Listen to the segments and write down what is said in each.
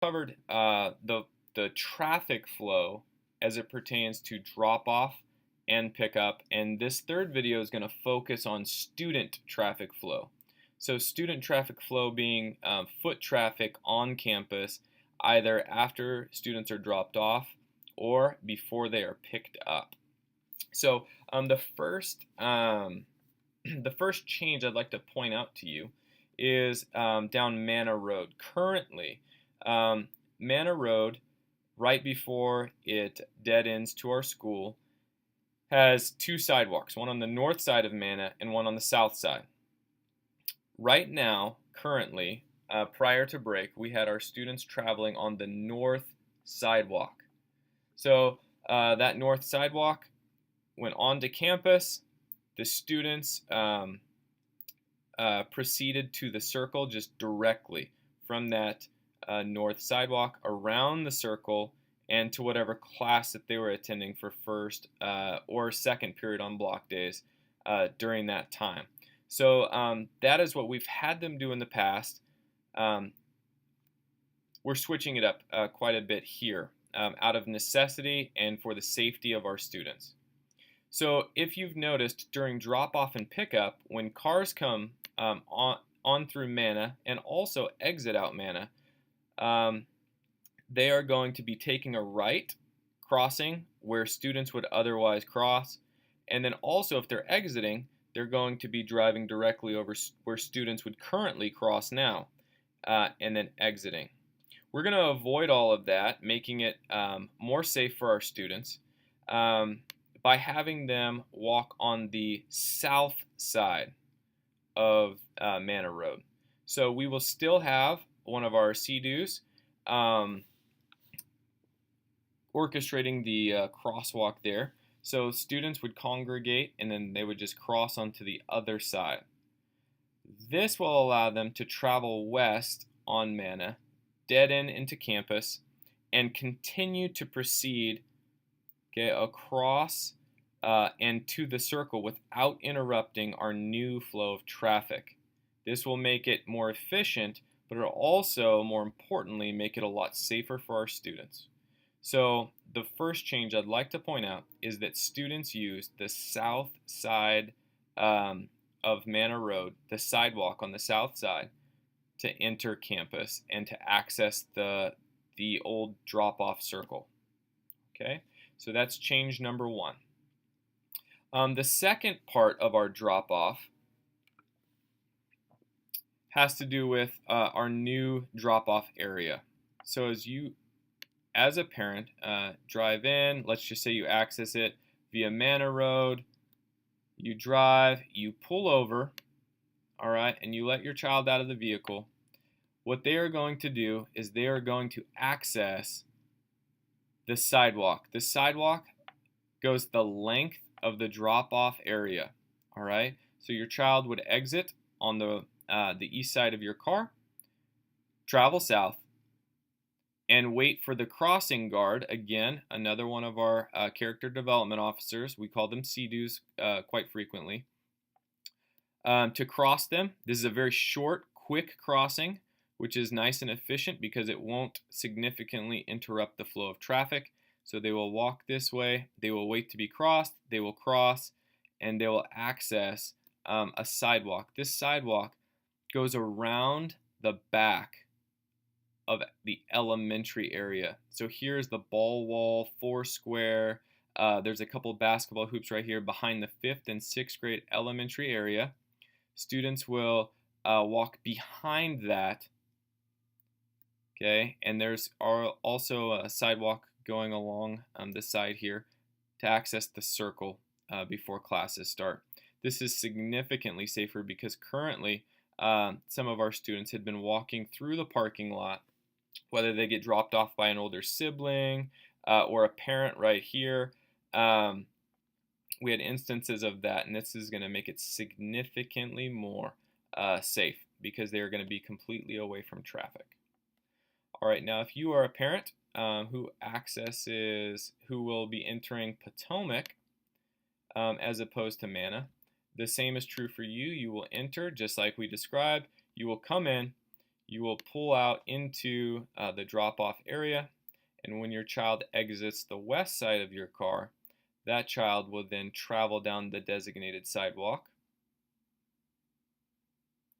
covered the traffic flow as it pertains to drop off and pickup, and this third video is going to focus on student traffic flow. So student traffic flow being foot traffic on campus, either after students are dropped off or before they are picked up. So the first change I'd like to point out to you is down Manna Road. Currently, Manna Road, right before it dead ends to our school, has two sidewalks, one on the north side of Manna and one on the south side. Right now, currently, prior to break, we had our students traveling on the north sidewalk. So that north sidewalk went onto campus. The students proceeded to the circle just directly from that north sidewalk around the circle and to whatever class that they were attending for first or second period on block days during that time. So that is what we've had them do in the past. We're switching it up quite a bit here out of necessity and for the safety of our students. So if you've noticed during drop-off and pickup, when cars come on through Manna and also exit out Manna, they are going to be taking a right crossing where students would otherwise cross, and then also if they're exiting, they're going to be driving directly over where students would currently cross now, and then exiting. We're going to avoid all of that, making it more safe for our students by having them walk on the south side of Manna Road. So we will still have one of our CDUs orchestrating the crosswalk there. So students would congregate and then they would just cross onto the other side. This will allow them to travel west on Manna, dead end into campus, and continue to proceed across and to the circle without interrupting our new flow of traffic. This will make it more efficient, but it'll also, more importantly, make it a lot safer for our students. So the first change I'd like to point out is that students use the south side of Manna Road, the sidewalk on the south side, to enter campus and to access the old drop-off circle. Okay, so that's change number one. The second part of our drop-off has to do with our new drop-off area. So as a parent, drive in, let's just say you access it via Manna Road, you drive, you pull over, all right, and you let your child out of the vehicle. What they are going to do is they are going to access the sidewalk. The sidewalk goes the length of the drop-off area, all right? So your child would exit on the east side of your car, travel south, and wait for the crossing guard, again, another one of our character development officers, we call them CDUs quite frequently, to cross them. This is a very short, quick crossing, which is nice and efficient because it won't significantly interrupt the flow of traffic. So they will walk this way, they will wait to be crossed, they will cross, and they will access a sidewalk. This sidewalk goes around the back of the elementary area. So here's the ball wall, foursquare. There's a couple basketball hoops right here behind the 5th and 6th grade elementary area. Students will walk behind that, okay? And there's also a sidewalk going along the side here to access the circle before classes start. This is significantly safer because currently some of our students had been walking through the parking lot, whether they get dropped off by an older sibling or a parent right here. We had instances of that, and this is going to make it significantly more safe because they are going to be completely away from traffic. All right, now if you are a parent who will be entering Potomac as opposed to Manna, the same is true for you. You will enter just like we described. You will come in, you will pull out into the drop-off area, and when your child exits the west side of your car, that child will then travel down the designated sidewalk.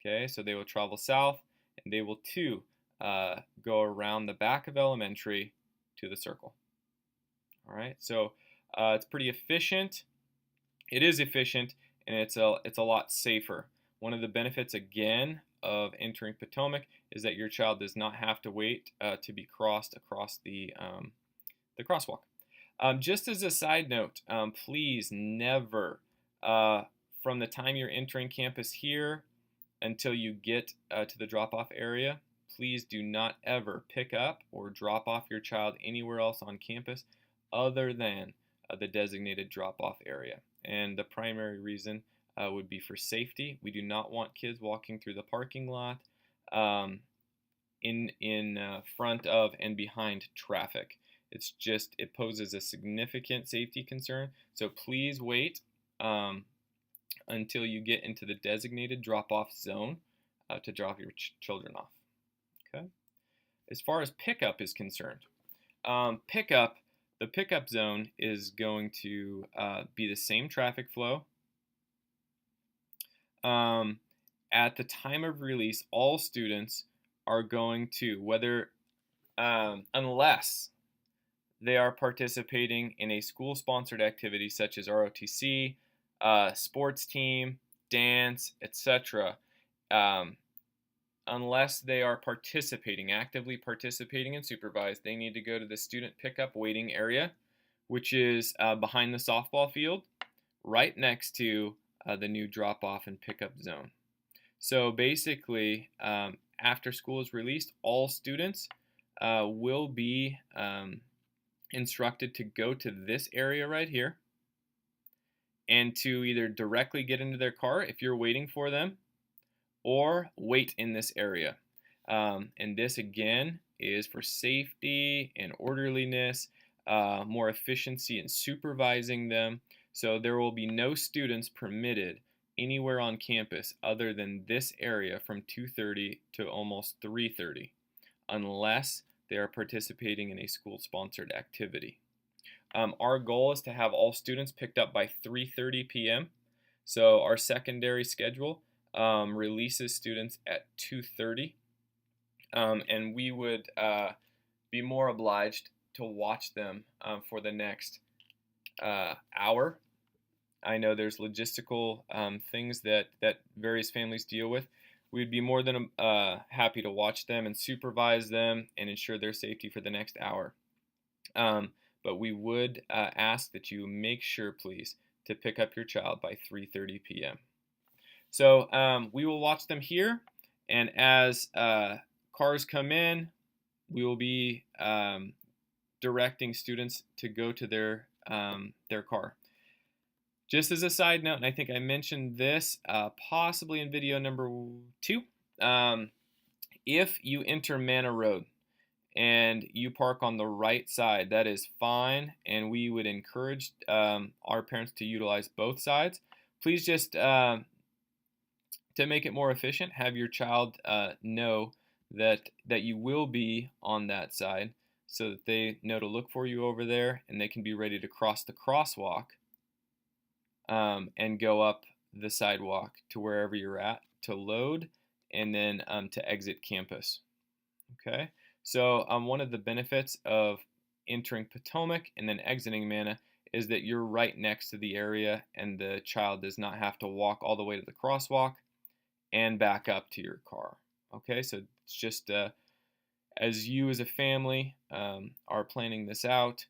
Okay, so they will travel south, and they will too go around the back of elementary to the circle. All right, so it's pretty efficient. It is efficient, and it's a lot safer. One of the benefits, again, of entering Potomac is that your child does not have to wait to be crossed across the crosswalk. Just as a side note, please never, from the time you're entering campus here until you get to the drop-off area, please do not ever pick up or drop off your child anywhere else on campus other than the designated drop-off area. And the primary reason would be for safety. We do not want kids walking through the parking lot in front of and behind traffic. It poses a significant safety concern. So please wait until you get into the designated drop-off zone to drop your children off. Okay. As far as pickup is concerned, the pickup zone is going to be the same traffic flow. At the time of release, all students are going to, unless they are participating in a school-sponsored activity such as ROTC, sports team, dance, etc., unless they are actively participating and supervised, they need to go to the student pickup waiting area, which is behind the softball field, right next to the new drop-off and pickup zone. So basically, after school is released, all students will be instructed to go to this area right here and to either directly get into their car if you're waiting for them, or wait in this area. And this, again, is for safety and orderliness, more efficiency in supervising them. So there will be no students permitted anywhere on campus other than this area from 2:30 to almost 3:30, unless they are participating in a school-sponsored activity. Our goal is to have all students picked up by 3:30 p.m. So our secondary schedule releases students at 2:30, and we would be more obliged to watch them for the next hour. I know there's logistical things that various families deal with. We'd be more than happy to watch them and supervise them and ensure their safety for the next hour. But we would ask that you make sure, please, to pick up your child by 3:30 p.m. So we will watch them here, and as cars come in, we will be directing students to go to their car. Just as a side note, and I think I mentioned this possibly in video number 2, if you enter Manor Road and you park on the right side, that is fine, and we would encourage our parents to utilize both sides. Please just, to make it more efficient, have your child know that you will be on that side so that they know to look for you over there, and they can be ready to cross the crosswalk and go up the sidewalk to wherever you're at to load and then to exit campus. Okay, so one of the benefits of entering Potomac and then exiting Mana is that you're right next to the area, and the child does not have to walk all the way to the crosswalk and back up to your car. Okay, so it's just as you as a family are planning this out,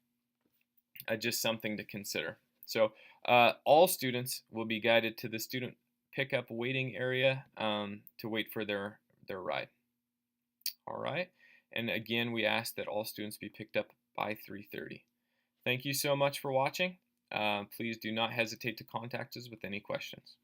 just something to consider. So all students will be guided to the student pickup waiting area to wait for their ride. All right, and again, we ask that all students be picked up by 3:30. Thank you so much for watching. Please do not hesitate to contact us with any questions.